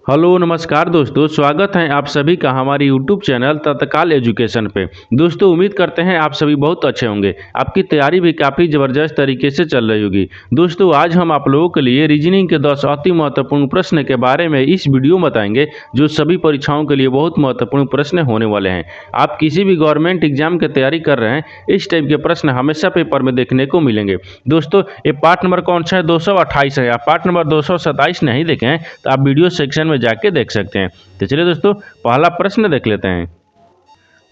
Hello नमस्कार दोस्तों, स्वागत है आप सभी का हमारे यूट्यूब चैनल तत्काल एजुकेशन पे। दोस्तों उम्मीद करते हैं आप सभी बहुत अच्छे होंगे। आपकी तैयारी भी काफ़ी ज़बरदस्त तरीके से चल रही होगी। दोस्तों आज हम आप लोगों के लिए रीजनिंग के 10 अति महत्वपूर्ण प्रश्न के बारे में इस वीडियो में बताएंगे, जो सभी परीक्षाओं के लिए बहुत महत्वपूर्ण प्रश्न होने वाले हैं। आप किसी भी गवर्नमेंट एग्जाम की तैयारी कर रहे हैं, इस टाइप के प्रश्न हमेशा पेपर में देखने को मिलेंगे। दोस्तों ये पार्ट नंबर कौन सा है? 228 है। आप पार्ट नंबर 227 नहीं देखे हैं तो आप वीडियो सेक्शन में जाके देख सकते हैं। तो चलिए दोस्तों पहला प्रश्न देख लेते हैं।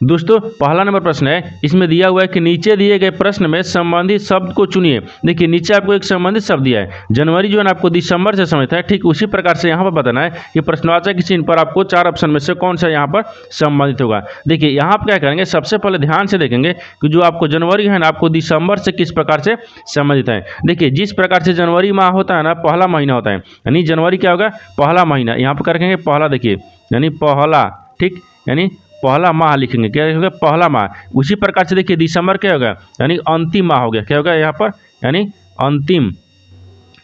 दोस्तों पहला नंबर प्रश्न है, इसमें दिया हुआ है कि नीचे दिए गए प्रश्न में संबंधित शब्द को चुनिए। देखिए नीचे आपको एक संबंधित शब्द दिया है। जनवरी जो है ना आपको दिसंबर से समझता है, ठीक उसी प्रकार से यहाँ पर बताना है कि प्रश्नवाचक के चिन्ह पर आपको 4 ऑप्शन में से कौन सा यहाँ पर संबंधित होगा। देखिए यहाँ आप क्या करेंगे, सबसे पहले ध्यान से देखेंगे कि जो आपको जनवरी है ना आपको दिसंबर से किस प्रकार से संबंधित है। देखिए जिस प्रकार से जनवरी माह होता है ना, पहला महीना होता है, यानी जनवरी क्या होगा, पहला महीना। यहाँ पर करेंगे पहला, देखिए यानी पहला, ठीक यानी पहला माह लिखेंगे, क्या होगा, पहला माह। उसी प्रकार से देखिए दिसंबर क्या होगा, यानी अंतिम माह हो गया, क्या होगा यहाँ पर, यानी अंतिम,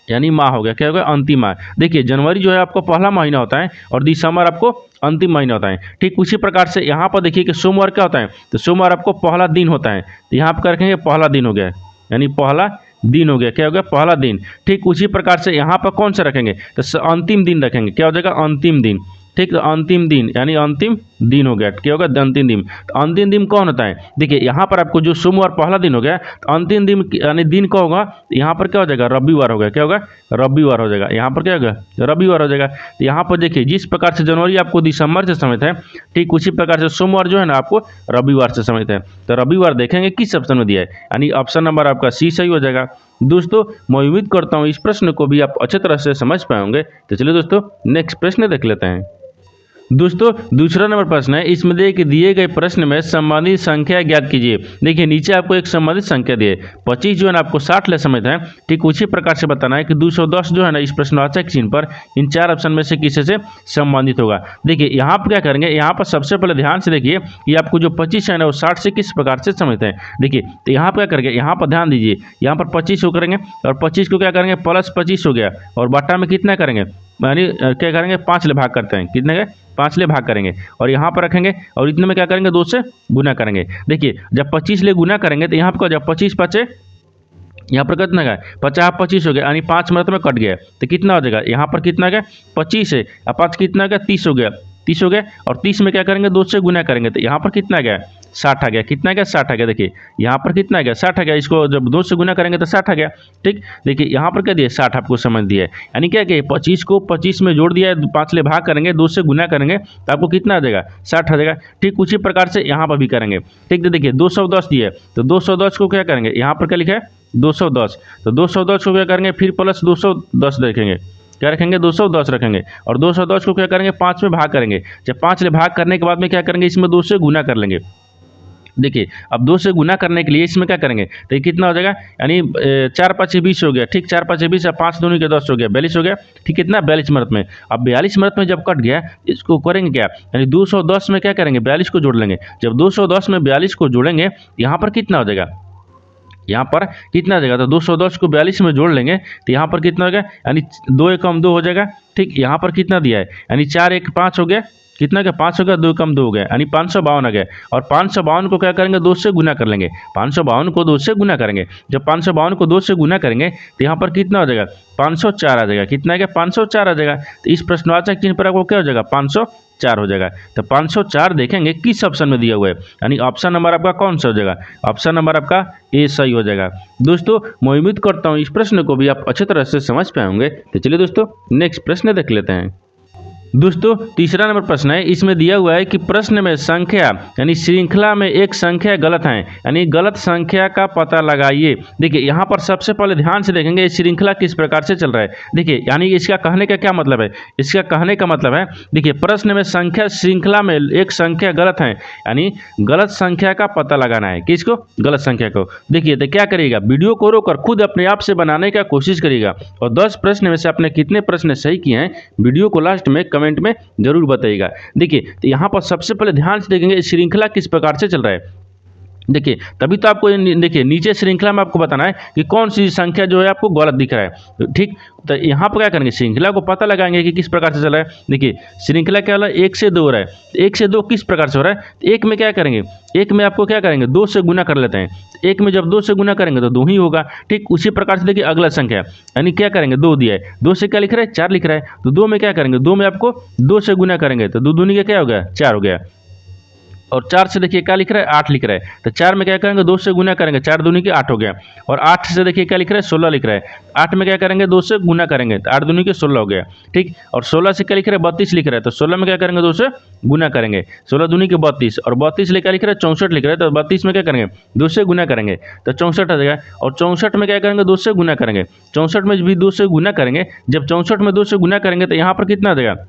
यानी माह हो गया, क्या होगा, अंतिम माह। देखिए जनवरी जो है आपको पहला महीना होता है और दिसंबर आपको अंतिम महीना होता है। ठीक उसी प्रकार से यहाँ पर देखिए कि सोमवार क्या होता है, तो सोमवार आपको पहला दिन होता है, तो यहाँ पर रखेंगे पहला दिन हो गया, यानी पहला दिन हो गया, क्या हो गया, पहला दिन। ठीक उसी प्रकार से यहाँ पर कौन सा रखेंगे, तो अंतिम दिन रखेंगे, क्या हो जाएगा, अंतिम दिन। ठीक तो अंतिम दिन यानी अंतिम दिन हो गया, क्या होगा, अंतिम दिन। तो अंतिम दिन कौन होता है, देखिए यहाँ पर आपको जो सोमवार पहला दिन हो गया, तो अंतिम दिन यानी दिन का होगा, यहाँ पर क्या हो जाएगा, रविवार हो गया, क्या होगा, रविवार हो जाएगा। यहाँ पर क्या होगा, रविवार हो जाएगा। तो यहाँ पर देखिए जिस प्रकार से जनवरी आपको दिसंबर से समेत है, ठीक उसी प्रकार से सोमवार जो है ना आपको रविवार से समेत है। तो रविवार देखेंगे किस ऑप्शन में दिया है, यानी ऑप्शन नंबर आपका सी सही हो जाएगा। दोस्तों मैं उम्मीद करता हूँ इस प्रश्न को भी आप अच्छे तरह से समझ पाए होंगे। तो चलिए दोस्तों नेक्स्ट प्रश्न देख लेते हैं। दोस्तों दूसरा नंबर प्रश्न है, इसमें दिए गए प्रश्न में संबंधित संख्या ज्ञात कीजिए। देखिए नीचे आपको एक संबंधित संख्या दी है, 25 जो है ना आपको 60 ले समेत है। ठीक उसी प्रकार से बताना है कि 210 जो है ना इस प्रश्नवाचक चिन्ह पर इन 4 ऑप्शन में से किसी से संबंधित होगा। देखिए यहाँ पर क्या करेंगे, यहाँ पर सबसे पहले ध्यान से देखिए कि आपको जो 25 है ना वो 60 से किस प्रकार से समेत है। देखिए तो यहाँ पर क्या करेंगे, यहाँ पर ध्यान दीजिए, यहाँ पर 25 को करेंगे और 25 को क्या करेंगे प्लस 25 हो गया और बट्टा में कितना करेंगे, यानी क्या करेंगे 5 ले भाग करते हैं, कितने का 5 ले भाग करेंगे और यहाँ पर रखेंगे और इतने में क्या करेंगे 2 से गुना करेंगे। देखिए जब 25 ले गुना करेंगे तो यहाँ पर जब 25 पचे, यहाँ पर कितना का 50 25 हो गया, यानी 5 मिनट में कट गया, तो कितना हो जाएगा, यहाँ पर कितना गया 25 है और 5 कितना गया 30 हो गया, 30 हो गया और 30 में क्या करेंगे 2 से गुना करेंगे, तो यहाँ पर कितना गया 60 आ गया, कितना गया 60 आ गया। देखिए यहाँ पर कितना गया 60 आ गया, इसको जब 2 से गुना करेंगे तो 60 आ गया। ठीक देखिए यहाँ पर क्या दिया 60 आपको समझ दिया है, यानी क्या कि 25 को 25 में जोड़ दिया है, 5 ले भाग करेंगे 2 से गुना करेंगे तो आपको कितना आ जाएगा 60 आ जाएगा। ठीक उसी प्रकार से यहाँ पर भी करेंगे। ठीक तो देखिए 210 दिए, तो 210 को क्या करेंगे, यहाँ पर क्या लिखा है 210, तो 210 को क्या करेंगे फिर प्लस 210 देखेंगे, क्या रखेंगे 210 रखेंगे और 210 को क्या करेंगे 5 में भाग करेंगे। जब 5 ले भाग करने के बाद में क्या करेंगे, इसमें 2 से गुना कर लेंगे। देखिए अब 2 से गुना करने के लिए इसमें क्या करेंगे, तो ये कितना हो जाएगा, यानी 4 5 20 हो गया। ठीक 4 5 20 और 5 दूनी के 10 हो गया, 42 हो गया। ठीक कितना 42 मिनट में। अब 42 मिनट में जब कट गया इसको करेंगे क्या, यानी 210 में क्या करेंगे 42 को जोड़ लेंगे। जब 210 में 42 को जोड़ेंगे यहाँ पर कितना हो जाएगा, यहाँ पर कितना हो जाएगा, तो 210 को 42 में जोड़ लेंगे तो यहाँ पर कितना हो गया, यानी 2 एकम 2 हो जाएगा। ठीक यहाँ पर कितना दिया है, यानी 4 1 5 हो गया, कितना का 5 हो गया, 2 कम 2 हो गया, यानी 552 आ गया। और 552 को क्या करेंगे 2 से गुना कर लेंगे, 552 को 2 से गुना करेंगे। जब 552 को 2 से गुना करेंगे तो यहाँ पर कितना हो जाएगा 504 आ जाएगा, कितना है 504 आ जाएगा। तो इस प्रश्नवाचक चिन्ह पर आपको क्या हो जाएगा 504 हो जाएगा। तो 504 देखेंगे किस ऑप्शन में दिया हुआ है, यानी ऑप्शन नंबर आपका कौन सा हो जाएगा, ऑप्शन नंबर आपका ए सही हो जाएगा। दोस्तों मैं उम्मीद करता हूँ इस प्रश्न को भी आप अच्छे तरह से समझ पाए होंगे। तो चलिए दोस्तों नेक्स्ट प्रश्न देख लेते हैं। दोस्तों तीसरा नंबर प्रश्न है, इसमें दिया हुआ है कि प्रश्न में संख्या यानी श्रृंखला में एक संख्या गलत है, यानी गलत संख्या का पता लगाइए। देखिए यहाँ पर सबसे पहले ध्यान से देखेंगे ये श्रृंखला किस प्रकार से चल रहा है। देखिए यानी इसका कहने का क्या मतलब है, इसका कहने का मतलब है देखिए प्रश्न में संख्या श्रृंखला में एक संख्या गलत है, यानी गलत संख्या का पता लगाना है। किसको, गलत संख्या को। देखिए तो क्या करिएगा, वीडियो को रोककर खुद अपने आप से बनाने का कोशिश करिएगा और 10 प्रश्न में से आपने कितने प्रश्न सही किए हैं वीडियो को लास्ट में कमेंट में जरूर बताइएगा। देखिए तो यहाँ पर सबसे पहले ध्यान से देखेंगे श्रृंखला किस प्रकार से चल रहा है। देखिए तभी तो आपको देखिए नीचे श्रृंखला में आपको बताना है कि कौन सी संख्या जो है आपको गलत दिख रहा है। ठीक, तो यहाँ पर क्या करेंगे, श्रृंखला को पता लगाएंगे कि किस प्रकार से चल रहा है। देखिए श्रृंखला क्या वाला 1 से 2 हो रहा है, 1 से 2 किस प्रकार से हो रहा है। एक में क्या करेंगे, एक में आपको क्या करेंगे 2 से गुना कर लेते हैं। एक में जब 2 से गुना करेंगे तो 2 ही होगा। ठीक, उसी प्रकार से देखिए अगला संख्या यानी क्या करेंगे 2 दिया है, 2 से क्या लिख रहा है 4 लिख रहा है, तो 2 में क्या करेंगे, 2 में आपको 2 से गुना करेंगे तो 2 दूनी का क्या हो गया 4 हो गया। और 4 से देखिए क्या लिख रहा है 8 लिख रहा है, तो 4 में क्या करेंगे 2 से गुना करेंगे, 4 दूनी के 8 हो गया। और 8 से देखिए क्या लिख रहा है 16 लिख रहा है, 8 में क्या करेंगे 2 से गुना करेंगे तो 8 दूनी के 16 हो गया। ठीक, और 16 से क्या लिख रहा है 32 लिख रहा है, तो 16 में क्या करेंगे 2 से गुना करेंगे, 16 दूनी के 32। और 32 से क्या लिख रहा है 64 लिख रहा है, तो 32 में क्या करेंगे 2 से गुना करेंगे तो 64 आ जाएगा। और 64 में क्या करेंगे 2 से गुना करेंगे, 64 में भी 2 से गुना करेंगे। जब 64 में 2 से गुना करेंगे तो यहाँ पर कितना आ जाएगा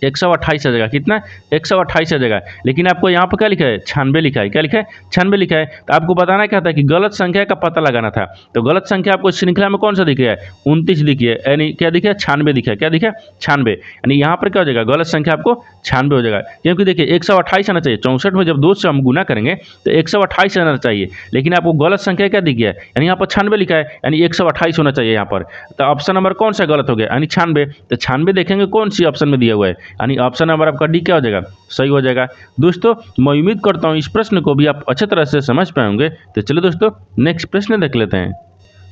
128 आ जाएगा। कितना 128 आ जाएगा। लेकिन आपको यहाँ पर क्या लिखा है 96 लिखा है, क्या लिखा है 96 लिखा है। तो आपको बताना क्या था कि गलत संख्या का पता लगाना था। तो गलत संख्या आपको श्रृंखला में कौन सा दिख रहा है 29 दिखी है, यानी क्या दिखा है 96 दिखा है, क्या दिखा है 96, यानी यहाँ पर क्या हो जाएगा गलत संख्या आपको 96 हो जाएगा। क्योंकि देखिए 128 आना चाहिए, 64 में जब 2 से हम गुना करेंगे तो 128 आना चाहिए, लेकिन आपको गलत संख्या क्या दिख गया है, यानी यहाँ पर 96 लिखा है, यानी 128 होना चाहिए यहाँ पर। तो ऑप्शन नंबर कौन सा गलत हो गया, यानी 96। तो 96 देखेंगे कौन सी ऑप्शन में दिया हुआ है, यानी ऑप्शन नंबर आपका डी क्या हो जाएगा सही हो जाएगा। दोस्तों मैं उम्मीद करता हूँ इस प्रश्न को भी आप अच्छे तरह से समझ पाए होंगे। तो चलिए दोस्तों नेक्स्ट प्रश्न देख लेते हैं।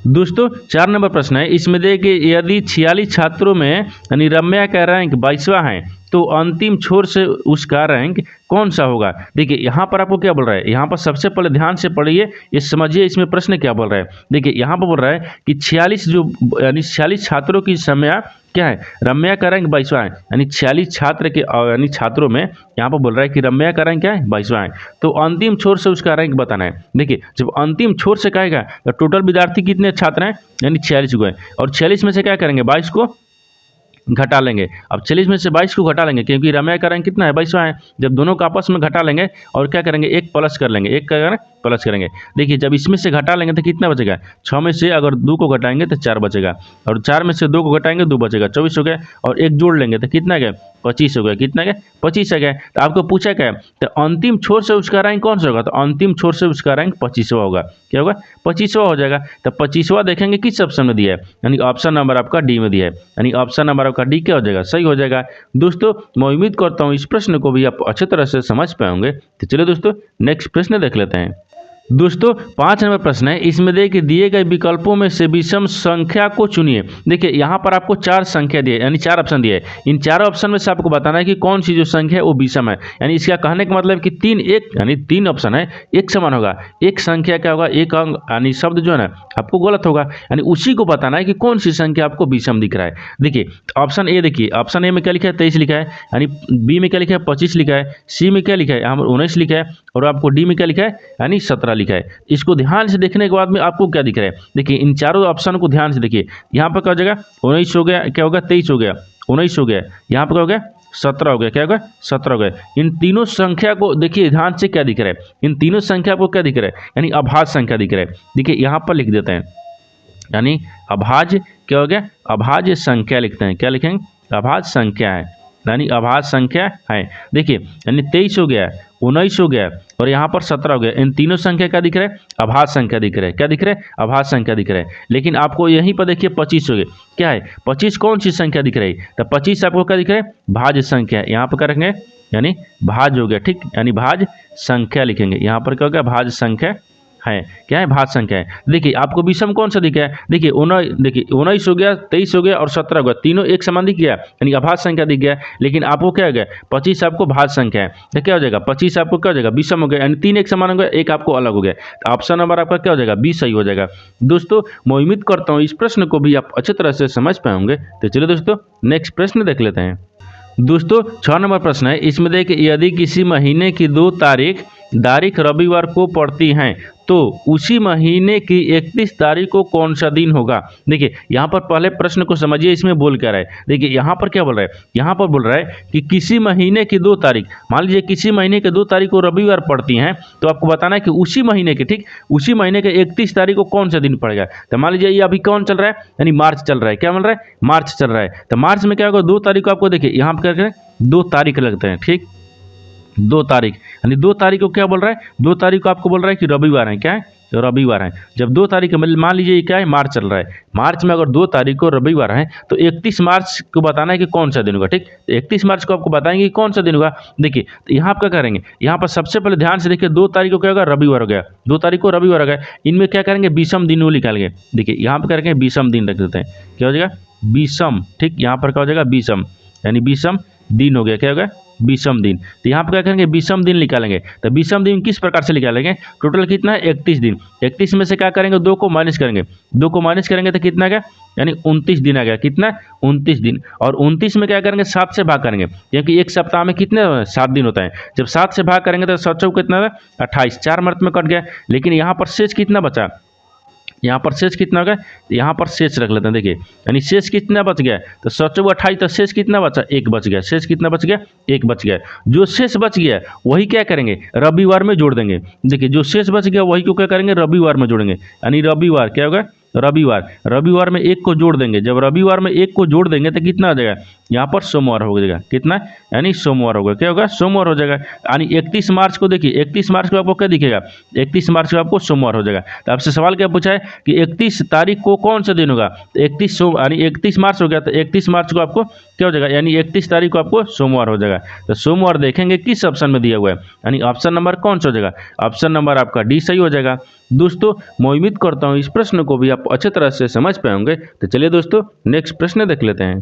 दोस्तों 4 नंबर प्रश्न है, इसमें देखिए यदि 46 छात्रों में यानी रम्या का रैंक 22वां है तो अंतिम छोर से उसका रैंक कौन सा होगा। देखिए यहाँ पर आपको क्या बोल रहा है, यहाँ पर सबसे पहले ध्यान से पढ़िए, ये समझिए इसमें प्रश्न क्या बोल रहा है। देखिए यहाँ पर बोल रहा है कि 46 जो यानी 46 छात्रों की संख्या क्या है, रम्या का रैंक 22वां है, यानी 46 छात्र के यानी छात्रों में यहाँ पर बोल रहा है कि रम्या का रैंक क्या है 22वां है, तो अंतिम छोर से उसका रैंक बताना है। देखिए जब अंतिम छोर से कहेगा तो टोटल विद्यार्थी कितने छात्र हैं, यानी 46 को है, और 46 में से क्या करेंगे 22 को घटा लेंगे। अब 40 में से 22 को घटा लेंगे क्योंकि रम्या का रैंक कितना है 22वां है। जब दोनों का आपस में घटा लेंगे और क्या करेंगे एक प्लस कर लेंगे, एक का प्लस करेंगे। देखिए जब इसमें से घटा लेंगे तो कितना बचेगा, 6 में से अगर 2 को घटाएंगे तो 4 बचेगा, और 4 में से 2 को घटाएंगे 2 बचेगा, 24 हो गया। और एक जोड़ लेंगे तो कितना गया 25 हो गया, कितना गया 25 आ गया। तो आपको पूछा क्या है, तो अंतिम छोर से उसका रैंक कौन सा होगा, तो अंतिम छोर से उसका रैंक 25वां होगा। क्या होगा 25वां हो जाएगा। तो 25वां देखेंगे किस ऑप्शन में दिया है, यानी ऑप्शन नंबर आपका डी में दिया है, यानी ऑप्शन नंबर आपका डी क्या हो जाएगा सही हो जाएगा। दोस्तों मैं उम्मीद करता हूँ इस प्रश्न को भी आप अच्छे तरह से समझ पाएंगे। तो चलिए दोस्तों नेक्स्ट प्रश्न देख लेते हैं। दोस्तों 5 नंबर प्रश्न है, इसमें देखिए दिए गए विकल्पों में से विषम संख्या को चुनिए। देखिए यहाँ पर आपको 4 संख्या दिए यानी 4 ऑप्शन दिए, इन 4 ऑप्शन में से आपको बताना है कि कौन सी जो संख्या है वो विषम है। यानी इसका कहने का मतलब कि 3 एक यानी 3 ऑप्शन है एक समान होगा, एक संख्या क्या होगा एक अंक यानी शब्द जो है ना आपको गलत होगा, यानी उसी को बताना है कि कौन सी संख्या आपको विषम दिख रहा है। देखिए ऑप्शन ए, देखिए ऑप्शन ए में क्या लिखा है 23 लिखा है, यानी बी में क्या लिखा है 25 लिखा है, सी में क्या लिखा है यहाँ पर 19 लिखा है, और आपको डी में क्या लिखा है यानी 17 लिखा है। इसको ध्यान से देखने के बाद में आपको क्या दिख रहा है, देखिए इन चारों ऑप्शन को ध्यान से देखिए। यहाँ पर क्या हो जाएगा 19 हो गया, क्या होगा 23 हो गया, 19 हो गया, यहाँ पर क्या हो गया 17 हो गया, क्या होगा 17 हो गया। इन तीनों संख्या को देखिए ध्यान से क्या दिख रहा है, इन तीनों संख्या को क्या दिख रहा है, यानी अभाज्य संख्या दिख रहा है। देखिए यहाँ पर लिख देते हैं, यानी अभाज्य क्या हो गया अभाज्य संख्या लिखते हैं, क्या लिखेंगे अभाज्य संख्या है, यानी अभाज्य संख्या है। देखिए यानी 23 हो गया, 19 हो गया और यहाँ पर 17 हो गया। इन तीनों संख्या क्या दिख रहा है अभाज्य संख्या दिख रहा है, क्या दिख रहा है अभाज्य संख्या दिख रहा है। लेकिन आपको यहीं पर देखिए 25 हो गया, क्या है 25 कौन सी संख्या दिख रही है, तो 25 आपको क्या दिख रहा है भाज्य संख्या, यहाँ पर क्या रखेंगे यानी भाज्य हो गया, ठीक, यानी भाज्य संख्या लिखेंगे। यहाँ पर क्या हो गया भाज्य संख्या है, क्या है भाज्य संख्या है। देखिए आपको विषम कौन सा दिखा है, देखिए 19 हो गया, 23 हो गया और 17 हो गया, तीनों एक समान दिख गया यानी अभाज्य संख्या दिख गया। लेकिन आपको क्या हो गया 25 आपको भाज्य संख्या है, तो क्या हो जाएगा 25 आपको क्या हो जाएगा विषम हो गया, यानी 3 एक समान हो गया, एक आपको अलग हो गया। तो ऑप्शन नंबर आपका क्या हो जाएगा बी सही हो जाएगा। दोस्तों मैं उम्मीद करता हूँ इस प्रश्न को भी आप अच्छे तरह से समझ पाएंगे। तो चलिए दोस्तों नेक्स्ट प्रश्न देख लेते हैं। दोस्तों 6 नंबर प्रश्न है, इसमें देखिए यदि किसी महीने की 2 तारीख रविवार को पड़ती हैं तो उसी महीने की 31 तारीख को कौन सा दिन होगा। देखिए यहाँ पर पहले प्रश्न को समझिए इसमें बोल क्या रहा है। देखिए यहाँ पर क्या बोल रहा है, यहाँ पर बोल रहा है कि किसी महीने की 2 तारीख, मान लीजिए किसी महीने के 2 तारीख को रविवार पड़ती हैं तो आपको बताना है कि उसी महीने के, ठीक, उसी महीने के 31 तारीख को कौन सा दिन पड़ेगा। तो मान लीजिए ये अभी कौन चल रहा है, यानी मार्च चल रहा है, क्या मिल रहा है मार्च चल रहा है। तो मार्च में क्या होगा 2 तारीख को आपको देखिए यहाँ पर क्या करें 2 तारीख लगते हैं, ठीक, 2 तारीख, यानी 2 तारीख को क्या बोल रहा है, 2 तारीख को आपको बोल रहा है कि रविवार है, क्या है, तो रविवार है। जब 2 तारीख मान लीजिए ये क्या है, मार्च चल रहा है, मार्च में अगर 2 तारीख को रविवार है तो 31 मार्च को बताना है कि कौन सा दिन होगा, ठीक। तो 31 मार्च को आपको बताएंगे कि कौन सा दिन होगा। देखिए तो यहाँ आप क्या करेंगे, यहाँ पर सबसे पहले ध्यान से देखिए 2 तारीख को क्या होगा, रविवार हो गया, 2 तारीख को रविवार हो गया। इनमें क्या करेंगे, विषम दिन वो निकालेंगे। देखिए यहाँ पर करेंगे विषम दिन रख देते हैं, क्या हो जाएगा, विषम, ठीक। यहाँ पर क्या हो जाएगा, विषम, यानी विषम दिन हो गया, क्या होगा, विषम दिन। तो यहाँ पर क्या करेंगे, विषम दिन निकालेंगे। तो विषम दिन किस प्रकार से निकालेंगे, टोटल कितना है, 31 दिन। 31 में से क्या करेंगे, 2 को माइनस करेंगे, 2 को माइनस करेंगे तो कितना आ गया, यानी 29 दिन आ गया, कितना, 29 दिन। और 29 में क्या करेंगे, 7 से भाग करेंगे, क्योंकि एक सप्ताह में कितने 7 दिन होता है। जब 7 से भाग करेंगे तो 7 कितना है, 28, 4 मर्त में कट गया। लेकिन यहाँ पर शेष कितना बचा, यहाँ पर शेष कितना होगा, यहाँ पर शेष रख लेते हैं। देखिए यानी शेष कितना बच गया, तो 7 28, तो शेष कितना बचा, 1 बच गया। शेष कितना बच गया, 1 बच गया। जो शेष बच गया वही क्या करेंगे, रविवार में जोड़ देंगे। देखिए जो शेष बच गया वही को क्या करेंगे, रविवार में जोड़ेंगे। यानी रविवार क्या होगा, रविवार में 1 को जोड़ देंगे। जब रविवार में 1 को जोड़ देंगे तो कितना आ जाएगा, यहाँ पर सोमवार हो जाएगा, कितना, यानी सोमवार होगा, क्या होगा, सोमवार हो जाएगा। यानी 31 मार्च को देखिए, 31 मार्च को आपको क्या दिखेगा, 31 मार्च को आपको सोमवार हो जाएगा। तो आपसे सवाल क्या पूछा है कि 31 तारीख को कौन सा दिन होगा, तो 31 यानी 31 मार्च हो गया, तो 31 मार्च को आपको क्या हो जाएगा, यानी 31 तारीख को आपको सोमवार हो जाएगा। तो सोमवार देखेंगे किस ऑप्शन में दिया हुआ है, यानी ऑप्शन नंबर कौन सा हो जाएगा, ऑप्शन नंबर आपका डी सही हो जाएगा। दोस्तों मैं उम्मीद करता हूँ इस प्रश्न को भी आप अच्छी तरह से समझ पाएंगे। तो चलिए दोस्तों नेक्स्ट प्रश्न देख लेते हैं।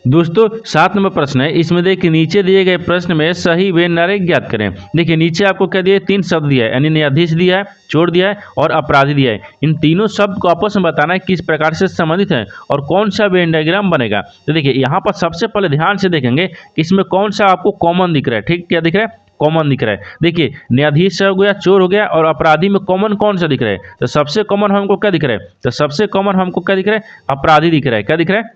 दोस्तों 7 नंबर प्रश्न है, इसमें देखिए नीचे दिए गए प्रश्न में सही व नारे ज्ञात करें। देखिए नीचे आपको क्या दिया है, 3 शब्द दिया है, यानी न्यायाधीश दिया है, चोर दिया है और अपराधी दिया है। इन तीनों शब्द को आपस में बताना है किस प्रकार से संबंधित है और कौन सा वेन डायग्राम बनेगा। तो देखिए यहाँ पर सबसे पहले ध्यान से देखेंगे कि इसमें कौन सा आपको कॉमन दिख रहा है, ठीक, क्या दिख रहा है, कॉमन दिख रहा है। देखिए न्यायाधीश हो गया, चोर हो गया और अपराधी में कॉमन कौन सा दिख रहा है, तो सबसे कॉमन हमको क्या दिख रहा है, तो सबसे कॉमन हमको क्या दिख रहा है, अपराधी दिख रहा है। क्या दिख रहा है,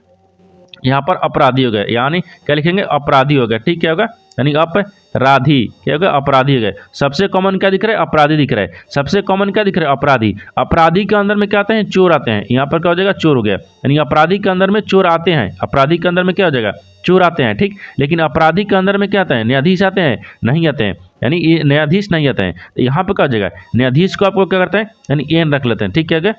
यहाँ पर अपराधी हो गया, यानी क्या लिखेंगे, अपराधी हो गया, ठीक, क्या होगा, यानी अपराधी, क्या होगा, अपराधी हो गया। सबसे कॉमन क्या दिख रहा है, अपराधी दिख रहा है। सबसे कॉमन क्या दिख रहा है, अपराधी। अपराधी के अंदर में क्या आते हैं, चोर आते हैं। यहाँ पर क्या हो जाएगा, चोर हो गया, यानी अपराधी के अंदर में चोर आते हैं, अपराधी के अंदर में क्या हो जाएगा, चोर आते हैं, ठीक। लेकिन अपराधी के अंदर में क्या आते हैं, न्यायाधीश आते हैं, नहीं आते हैं, यानी ये न्यायाधीश नहीं आते हैं। तो यहाँ पर क्या हो जाएगा, न्यायाधीश को आपको क्या करते हैं, यानी एन रख लेते हैं, ठीक, क्या हो गया,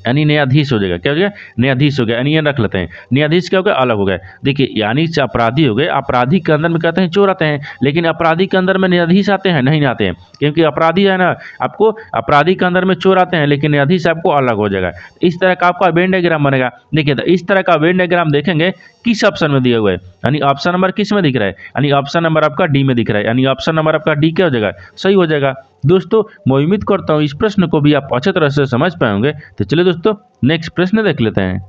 यानी न्यायाधीश हो जाएगा, क्या हो जाएगा, न्यायाधीश हो गया, यानी ये रख लेते हैं। न्यायाधीश क्या हो गया, अलग हो गया। देखिए यानी अपराधी हो गए, अपराधी के अंदर में कहते हैं चोर आते हैं, लेकिन अपराधी के अंदर में न्यायाधीश आते हैं, नहीं आते हैं, क्योंकि अपराधी है ना, आपको अपराधी के अंदर में चोर आते हैं लेकिन न्यायाधीश आपको अलग हो जाएगा। इस तरह का आपका वेन डायग्राम बनेगा। देखिए तो इस तरह का वेन डायग्राम देखेंगे किस ऑप्शन में दिया हुआ है, यानी ऑप्शन नंबर किस में दिख रहा है, यानी ऑप्शन नंबर आपका डी में दिख रहा है, यानी ऑप्शन नंबर आपका डी क्या हो जाएगा, सही हो जाएगा। दोस्तों मैं उम्मीद करता हूँ इस प्रश्न को भी आप अच्छी तरह से समझ पाएंगे। तो चलिए दोस्तों नेक्स्ट प्रश्न देख लेते हैं।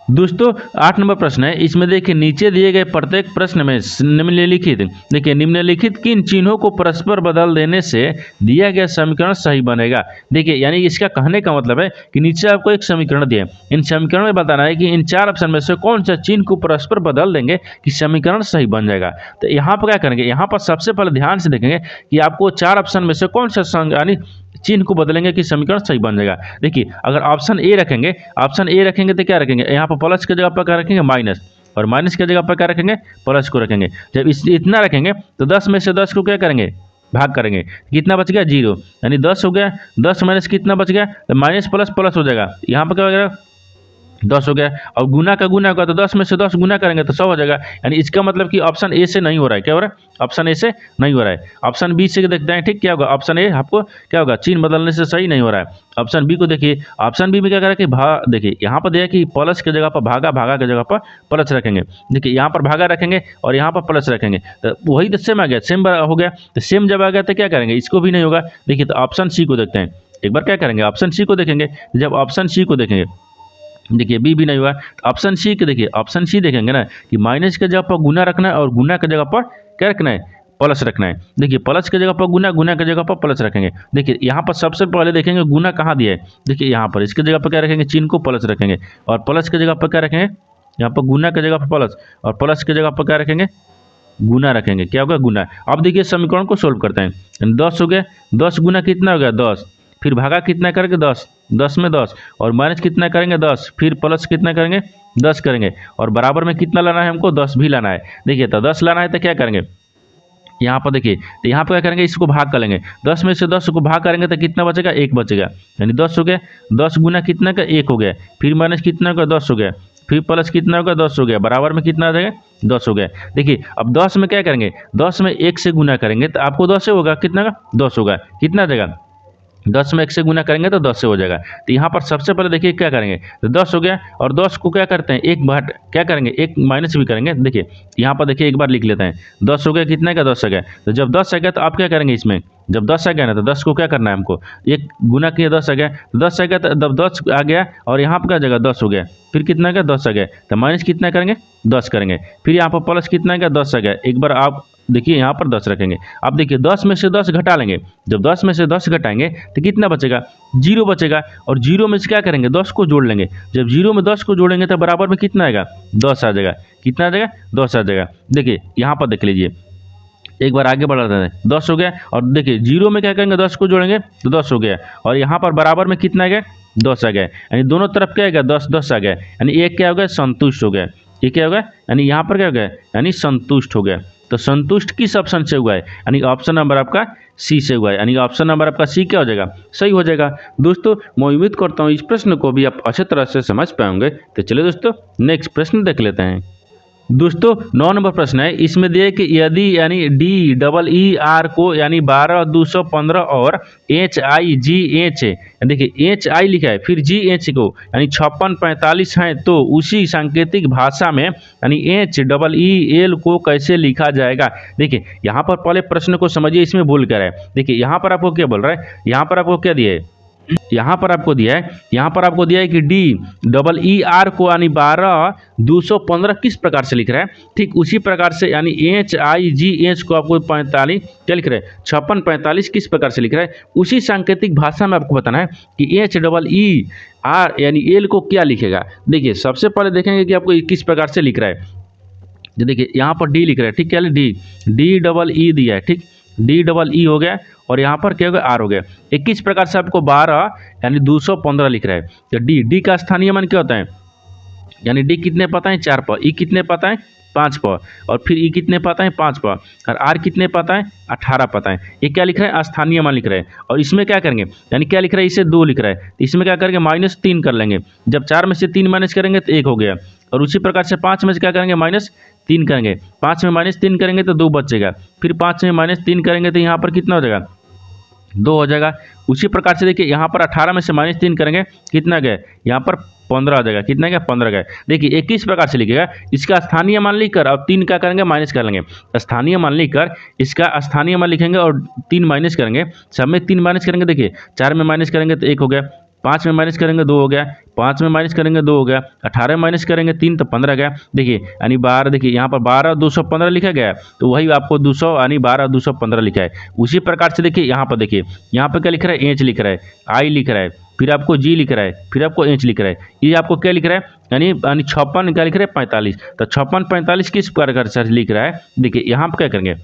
दोस्तों 8 नंबर प्रश्न है, इसमें देखिए नीचे दिए गए प्रत्येक प्रश्न में निम्नलिखित, देखिए निम्नलिखित किन चिन्हों को परस्पर बदल देने से दिया गया समीकरण सही बनेगा। देखिए यानी इसका कहने का मतलब है कि नीचे आपको एक समीकरण दिया है, इन समीकरण में बताना है कि इन 4 ऑप्शन में से कौन सा चिन्ह को परस्पर बदल देंगे कि समीकरण सही बन जाएगा। तो यहाँ पर क्या करेंगे, यहाँ पर सबसे पहले ध्यान से देखेंगे कि आपको 4 ऑप्शन में से कौन सा यानी चिन्ह को बदलेंगे कि समीकरण सही बन जाएगा। देखिए अगर ऑप्शन ए रखेंगे, तो क्या रखेंगे, यहाँ पर प्लस की जगह पर क्या रखेंगे, माइनस, और माइनस की जगह पर क्या रखेंगे, प्लस को रखेंगे। जब इतना रखेंगे तो 10 में से 10 को क्या करेंगे, भाग करेंगे, कितना बच गया, 0, यानी 10 हो गया। 10 माइनस कितना बच गया, तो माइनस प्लस प्लस हो जाएगा, यहाँ पर क्या हो जाएगा, 10 हो गया। और गुना का गुना होगा तो 10 में से 10 गुना करेंगे तो 100 हो जाएगा। यानी इसका मतलब कि ऑप्शन ए से नहीं हो रहा है, क्या हो रहा है, ऑप्शन ए से नहीं हो रहा है, ऑप्शन बी से देखते हैं, ठीक, क्या होगा, ऑप्शन ए आपको क्या होगा, चिन्ह बदलने से सही नहीं हो रहा है। ऑप्शन बी को देखिए, ऑप्शन बी में क्या करें कि देखिए यहाँ पर देखिए कि प्लस की जगह पर भागा, भागा की जगह पर प्लस रखेंगे। देखिए यहाँ पर भागा रखेंगे और यहाँ पर प्लस रखेंगे, तो वही तो सेम आ गया, सेम हो गया। तो सेम जब आ गया तो क्या करेंगे, इसको भी नहीं होगा। देखिए तो ऑप्शन सी को देखते हैं एक बार, क्या करेंगे, ऑप्शन सी को देखेंगे। जब ऑप्शन सी को देखेंगे, देखिए बी भी नहीं हुआ, ऑप्शन सी के देखिए, ऑप्शन सी देखेंगे ना कि माइनस के जगह पर गुना रखना है और गुना के जगह पर क्या रखना है, प्लस रखना है। देखिए प्लस के जगह पर गुना, गुना के जगह पर प्लस रखेंगे। देखिए यहाँ पर सबसे पहले देखेंगे गुना कहाँ दिया है, देखिए यहाँ पर, इसके जगह पर क्या रखेंगे, चिन्ह को प्लस रखेंगे, और प्लस के जगह पर क्या रखेंगे, यहाँ पर गुना के जगह पर प्लस, और प्लस के जगह पर क्या रखेंगे, गुना रखेंगे, क्या होगा, गुना। अब देखिए समीकरण को सोल्व करते हैं। 10 हो गया, 10 गुना कितना हो गया, 10, फिर भागा कितना करेंगे, 10, 10 में 10, और माइनस कितना करेंगे, 10, फिर प्लस कितना करेंगे, 10 करेंगे, और बराबर में कितना लाना है हमको, 10 भी लाना है। देखिए तो 10 लाना है तो क्या करेंगे, यहाँ पर देखिए, तो यहाँ पर क्या करेंगे, इसको भाग कर लेंगे। 10 में से 10 को भाग करेंगे तो कितना बचेगा, 1 बचेगा, यानी 10 हो गया। 10 गुना कितना का, 1 हो गया। फिर माइनस कितना का, 10 हो गया। फिर प्लस कितना होगा, 10 हो गया। बराबर में कितना आ जाएगा, 10 हो गया। देखिए अब 10 में क्या करेंगे, 10 में 1 से गुना करेंगे तो आपको 10 से होगा, कितना का, 10 होगा। कितना आ जाएगा, 10 में 1 से गुना करेंगे तो 10 से हो जाएगा। तो यहाँ पर सबसे पहले देखिए क्या करेंगे, तो 10 हो गया और 10 को क्या करते हैं, एक बार क्या करेंगे, एक माइनस भी करेंगे। देखिए यहाँ पर देखिए एक बार लिख लेते हैं, 10 हो गया, कितना का, 10 आ गया। तो जब 10 आ गया तो आप क्या करेंगे, इसमें जब 10 आ गया ना तो 10 को क्या करना है हमको, एक गुना किया, 10 आ गया। 10 आ गया तो जब 10 आ गया और यहाँ पर क्या जगह 10 हो गया, फिर कितना का, 10 आ गया। तो माइनस कितना करेंगे, 10 करेंगे। फिर यहाँ पर प्लस कितना का, 10 आ गया। एक बार आप देखिए यहाँ पर 10 रखेंगे। अब देखिए 10 में से 10 घटा लेंगे। जब 10 में से 10 घटाएंगे तो कितना बचेगा, 0 बचेगा। और 0 में से क्या करेंगे, 10 को जोड़ लेंगे। जब 0 में 10 को जोड़ेंगे तो बराबर में कितना आएगा, 10 आ जाएगा। कितना आ जाएगा, 10 आ जाएगा। देखिए यहाँ पर देख लीजिए, एक बार आगे बढ़ाते हैं, 10 हो गया। और देखिए 0 में क्या करेंगे, 10 को जोड़ेंगे तो 10 हो गया। और यहाँ पर बराबर में कितना आ गया, 10 आ गया। यानी दोनों तरफ क्या आएगा, 10 10 आ गया। यानी एक क्या हो गया, संतुष्ट हो गया। ये क्या हो गया, यानी यहाँ पर क्या हो गया, यानी संतुष्ट हो गया। तो संतुष्ट किस ऑप्शन से हुआ है, यानी ऑप्शन नंबर आपका सी से हुआ है। यानी ऑप्शन नंबर आपका सी क्या हो जाएगा, सही हो जाएगा। दोस्तों मैं उम्मीद करता हूँ इस प्रश्न को भी आप अच्छे तरह से समझ पाएंगे। तो चलिए दोस्तों नेक्स्ट प्रश्न देख लेते हैं। दोस्तों 9 नंबर प्रश्न है, इसमें दिए कि यदि यानी DEER को यानी 12 215 और HIGH, देखिए HI लिखा है, फिर GH को यानी 56 45 है, तो उसी सांकेतिक भाषा में यानी HEEL को कैसे लिखा जाएगा। देखिए यहाँ पर पहले प्रश्न को समझिए, इसमें भूल कर है। देखिए यहाँ पर आपको क्या बोल रहा है, यहाँ पर आपको क्या दिया है, यहाँ पर आपको दिया है कि DEER को यानी 12 215 किस प्रकार से लिख रहा है। ठीक उसी प्रकार से यानी HIGH को आपको 45 क्या लिख रहा है, 56 45 किस प्रकार से लिख रहा है। उसी सांकेतिक भाषा में आपको बताना है कि HEER यानी एल को क्या लिखेगा। देखिए सबसे पहले देखेंगे कि आपको किस प्रकार से लिख रहा है। जो देखिए यहाँ पर डी लिख रहा है, ठीक, क्या DEE दिया है, ठीक, DEE हो गया। और यहाँ पर क्या हो गया, आर हो गया। 21 प्रकार से आपको 12 यानी 215 लिख रहा है। तो डी का स्थानीय मान क्या होता है, यानी डी कितने पता है, 4 पर, ई कितने पता है, 5 पर, और फिर ई कितने पता है, 5 पर, और आर कितने पता है, 18 पता है। ये क्या लिख रहा है, स्थानीय मान लिख रहा है। और इसमें क्या करेंगे, यानी क्या लिख रहा है, इसे 2 लिख रहा है, तो इसमें क्या करेंगे, -3 कर लेंगे। जब 4 में से 3 माइनस करेंगे तो 1 हो गया। और उसी प्रकार से 5 में से क्या करेंगे, -3 करेंगे। 5 में -3 करेंगे तो 2 बचेगा। फिर 5 में -3 करेंगे तो यहाँ पर कितना हो जाएगा, 2 हो जाएगा। उसी प्रकार से देखिए यहाँ पर 18 में से -3 करेंगे, कितना गया, यहाँ पर 15 आ जाएगा। कितना गया, 15 गया। देखिए 21 प्रकार से लिखेगा, इसका स्थानीय मान लिखकर और 3 का करेंगे, माइनस कर लेंगे। स्थानीय मान लिखकर इसका स्थानीय मान लिखेंगे और 3 माइनस करेंगे। सब में 3 माइनस करेंगे, देखिए 4 में माइनस करेंगे तो 1 हो गया। 5 में माइनस करेंगे 2 हो गया। 5 में माइनस करेंगे 2 हो गया। 18 में माइनस करेंगे 3 तो 15 गया। देखिए यानी 12, देखिए यहाँ पर 12 215 लिखा गया, तो वही आपको 200 यानी 12 215 लिखा है। उसी प्रकार से देखिए यहाँ पर, देखिए यहाँ पर क्या लिख रहा है, एच लिख रहा है, आई लिख रहा है, फिर आपको जी लिख रहा है, फिर आपको एच लिख रहा है। ये आपको क्या लिख रहा है, यानी 56 क्या लिख रहा है, 45। तो 56 45 किस प्रकार से लिख रहा है। देखिए यहाँ पर क्या करेंगे,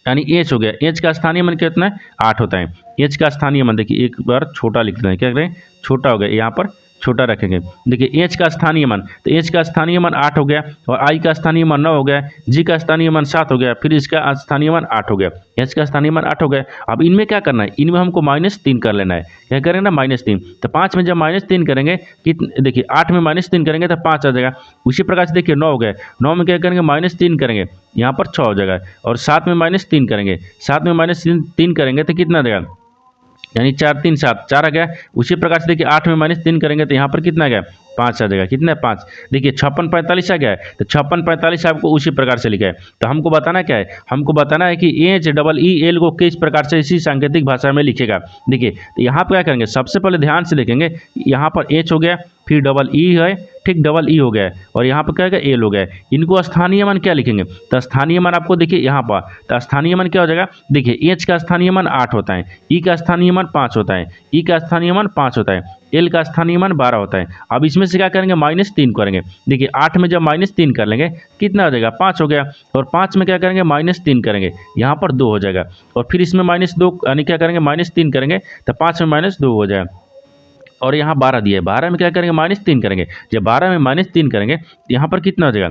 यानी एच हो गया। एच का स्थानीय मान कितना है, 8 होता है। एच का स्थानीय मान देखिए एक बार छोटा लिख दें, क्या करें, छोटा हो गया, यहाँ पर छोटा रखेंगे। देखिए एच का स्थानीय मान, तो एच का स्थानीय मान 8 हो गया, और आई का स्थानीय मान 9 हो गया, जी का स्थानीय मान 7 हो गया, फिर इसका स्थानीय मान 8 हो गया, एच का स्थानीय मान 8 हो गया। अब इनमें क्या करना है, इनमें हमको -3 कर लेना है। क्या करेंगे ना, -3। तो 5 में जब -3 करेंगे, कितने, देखिए 8 में -3 करेंगे तो 5 आ जाएगा। उसी प्रकार से देखिए 9 हो गया। 9 में क्या करेंगे, -3 करेंगे, यहाँ पर 6 हो जाएगा। और 7 में -3 करेंगे, 7 में -3 करेंगे तो कितना देगा, यानी 4 3 7 4 आ गया। उसी प्रकार से देखिए 8 में -3 करेंगे तो यहाँ पर कितना आ गया, 5 आ जाएगा। कितना है, 5। देखिए 56 45 आ गया है, तो 56 45 आपको उसी प्रकार से लिखा है। तो हमको बताना क्या है, हमको बताना है कि HEEL को किस प्रकार से इसी सांकेतिक भाषा में लिखेगा। देखिए तो यहाँ पर क्या करेंगे, सबसे पहले ध्यान से देखेंगे, यहाँ पर एच हो गया, फिर EE है, ठीक, EE हो गया, और यहाँ पर क्या है, एल हो गया। इनको स्थानीय मान क्या लिखेंगे, तो स्थानीय मान आपको देखिए यहाँ पर, तो स्थानीय मान क्या हो जाएगा, देखिए एच का स्थानीय मान 8 होता है, ई का स्थानीय मान 5 होता है, ई का स्थानीय मान 5 होता है, एल का स्थानीय मान 12 होता है। अब इसमें से क्या करेंगे, -3 करेंगे। देखिए 8 में जब -3 कर लेंगे कितना हो जाएगा, 5 हो गया। और 5 में क्या करेंगे, -3 करेंगे, यहाँ पर 2 हो जाएगा। और फिर इसमें -2 यानी क्या करेंगे, -3 करेंगे तो 5 में -2 हो जाएगा। और यहाँ 12 दिया है, 12 में क्या करेंगे, -3 करेंगे। जब 12 में -3 करेंगे तो यहाँ पर कितना हो जाएगा,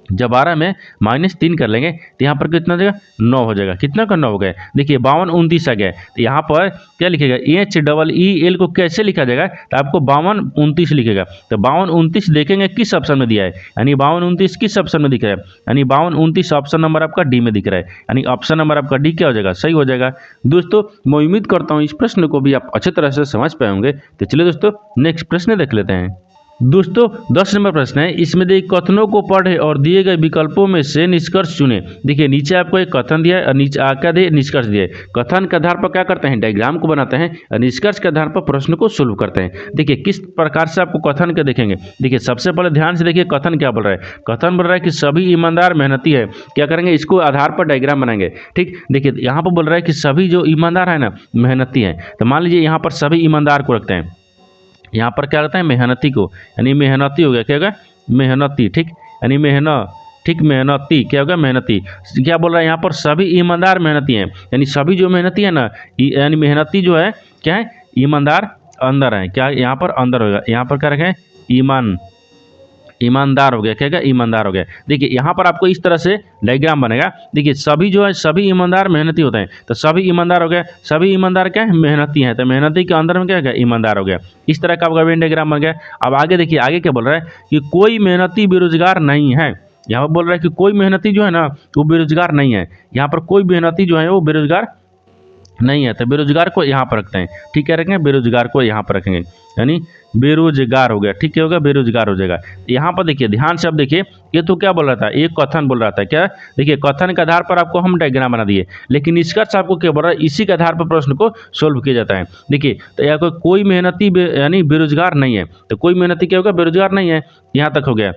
जब 12 में -3 कर लेंगे तो यहाँ पर कितना हो जाएगा 9 हो जाएगा। कितना का 9 हो गया, देखिए 52 29 आ गया। तो यहाँ पर क्या लिखेगा, HEEL को कैसे लिखा जाएगा, तो आपको 52 29 लिखेगा। तो 52 29 देखेंगे किस ऑप्शन में दिया है, यानी 52 29 किस ऑप्शन में दिख रहा है, यानी 52 29 ऑप्शन नंबर आपका डी में दिख रहा है, यानी ऑप्शन नंबर आपका डी क्या हो जाएगा, सही हो जाएगा। दोस्तों मैं उम्मीद करता हूँ इस प्रश्न को भी आप अच्छी तरह से समझ पाए होंगे। तो चलिए दोस्तों नेक्स्ट प्रश्न देख लेते हैं। दोस्तों 10 नंबर प्रश्न है, इसमें देखिए कथनों को पढ़े और दिए गए विकल्पों में से निष्कर्ष चुने। देखिए नीचे आपको एक कथन दिया है और नीचे क्या दिए, निष्कर्ष दिए। कथन के आधार पर क्या करते हैं, डायग्राम को बनाते हैं और निष्कर्ष के आधार पर प्रश्न को सोल्व करते हैं। देखिए किस प्रकार से आपको कथन के देखेंगे। देखिए सबसे पहले ध्यान से देखिए कथन क्या बोल रहा है। कथन बोल रहा है कि सभी ईमानदार मेहनती है, क्या करेंगे, इसको आधार पर डायग्राम बनाएंगे। ठीक, देखिए यहाँ पर बोल रहा है कि सभी जो ईमानदार है ना मेहनती है। तो मान लीजिए यहाँ पर सभी ईमानदार को रखते हैं, यहाँ पर क्या करते हैं मेहनती को, यानी मेहनती हो गया, क्या होगा मेहनती। ठीक, यानी मेहनती क्या होगा मेहनती। क्या बोल रहा है यहाँ पर सभी ईमानदार मेहनती हैं, यानी सभी जो मेहनती है ना, यानी मेहनती जो है क्या है, ईमानदार अंदर है, क्या यहाँ पर अंदर होगा। यहाँ पर क्या रखें, ईमानदार हो गया, क्या होगा ईमानदार हो गया। देखिए यहाँ पर आपको इस तरह से डायग्राम बनेगा। देखिए सभी जो है सभी ईमानदार मेहनती होते हैं, तो सभी ईमानदार हो गया, सभी ईमानदार क्या है मेहनती हैं, तो मेहनती के अंदर में क्या है ईमानदार हो गया। इस तरह का आपका वेन डायग्राम बन गया। अब आगे देखिए, आगे क्या बोल रहा है कि कोई मेहनती बेरोजगार नहीं है। यहाँ पर बोल रहा है कि कोई मेहनती जो है ना वो बेरोजगार नहीं है। यहाँ पर कोई मेहनती जो है वो बेरोजगार नहीं है, तो बेरोजगार को यहाँ पर रखते हैं। ठीक है, रखेंगे बेरोजगार को यहाँ पर रखेंगे, यानी बेरोजगार हो गया। ठीक है, होगा बेरोजगार हो जाएगा। यहाँ पर देखिए ध्यान से, अब देखिए ये तो क्या बोल रहा था, एक कथन बोल रहा था। क्या, देखिए कथन के आधार पर आपको हम डायग्राम बना दिए, लेकिन निष्कर्ष आपको क्या बोल रहा है, इसी के आधार पर प्रश्न को सोल्व किया जाता है। देखिए तो यहाँ कोई मेहनती यानी बेरोजगार नहीं है, तो कोई मेहनती क्या होगा बेरोजगार नहीं है, यहाँ तक हो गया।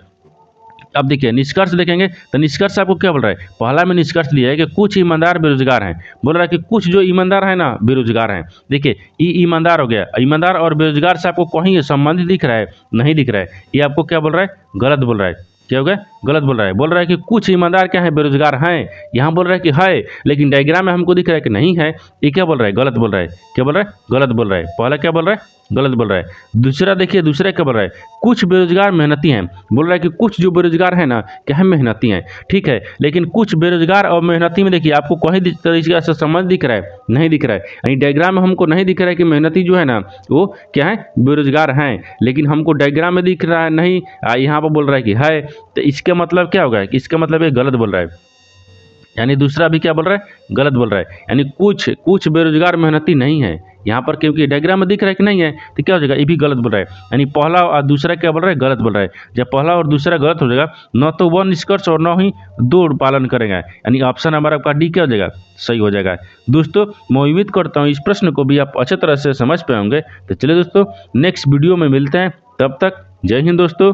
अब देखिए निष्कर्ष देखेंगे तो निष्कर्ष आपको क्या बोल रहा है, पहला में निष्कर्ष दिया है कि कुछ ईमानदार बेरोजगार हैं। बोल रहा है कि कुछ जो ईमानदार है ना बेरोजगार हैं। देखिए ये ईमानदार हो गया, ईमानदार और बेरोजगार से आपको कहीं संबंध दिख रहा है, नहीं दिख रहा है। ये आपको क्या बोल रहा है, गलत बोल रहा है। क्या हो गया, गलत बोल रहा है। बोल रहा है कि कुछ ईमानदार क्या है बेरोजगार हैं, यहाँ बोल रहा है कि है, लेकिन डायग्राम में हमको दिख रहा है कि नहीं है। ये क्या बोल रहा है, गलत बोल रहा है। क्या बोल रहा है, गलत बोल रहा है। पहला क्या बोल रहा है, गलत बोल रहा है। दूसरा देखिए, दूसरा क्या बोल रहा है, कुछ बेरोजगार मेहनती हैं। बोल रहा है कि कुछ जो बेरोजगार है ना क्या है मेहनती हैं। ठीक है, लेकिन कुछ बेरोजगार और मेहनती में देखिए आपको कहीं तरीके से संबंध दिख रहा है, नहीं दिख रहा है। यानी डायग्राम में हमको नहीं दिख रहा है कि मेहनती जो है ना वो क्या है बेरोजगार हैं, लेकिन हमको डायग्राम में दिख रहा है नहीं, यहाँ पर बोल रहा है कि है। तो इसका मतलब क्या होगा, इसका मतलब ये गलत बोल रहा है। यानी दूसरा भी क्या बोल रहा है, गलत बोल रहा है। यानी कुछ बेरोजगार मेहनती नहीं है, यहाँ पर क्योंकि डायग्राम में दिख रहा है कि नहीं है, तो क्या हो जाएगा, ये भी गलत बोल रहा है। यानी पहला और दूसरा क्या बोल रहा है, गलत बोल रहा है। जब पहला और दूसरा गलत हो जाएगा, न तो वह निष्कर्ष और न ही दो पालन करेगा, यानी ऑप्शन नंबर आपका डी क्या हो जाएगा, सही हो जाएगा। दोस्तों मैं उम्मीद करता हूँ इस प्रश्न को भी आप अच्छे तरह से समझ पाए होंगे। तो चलिए दोस्तों नेक्स्ट वीडियो में मिलते हैं, तब तक जय हिंद दोस्तों।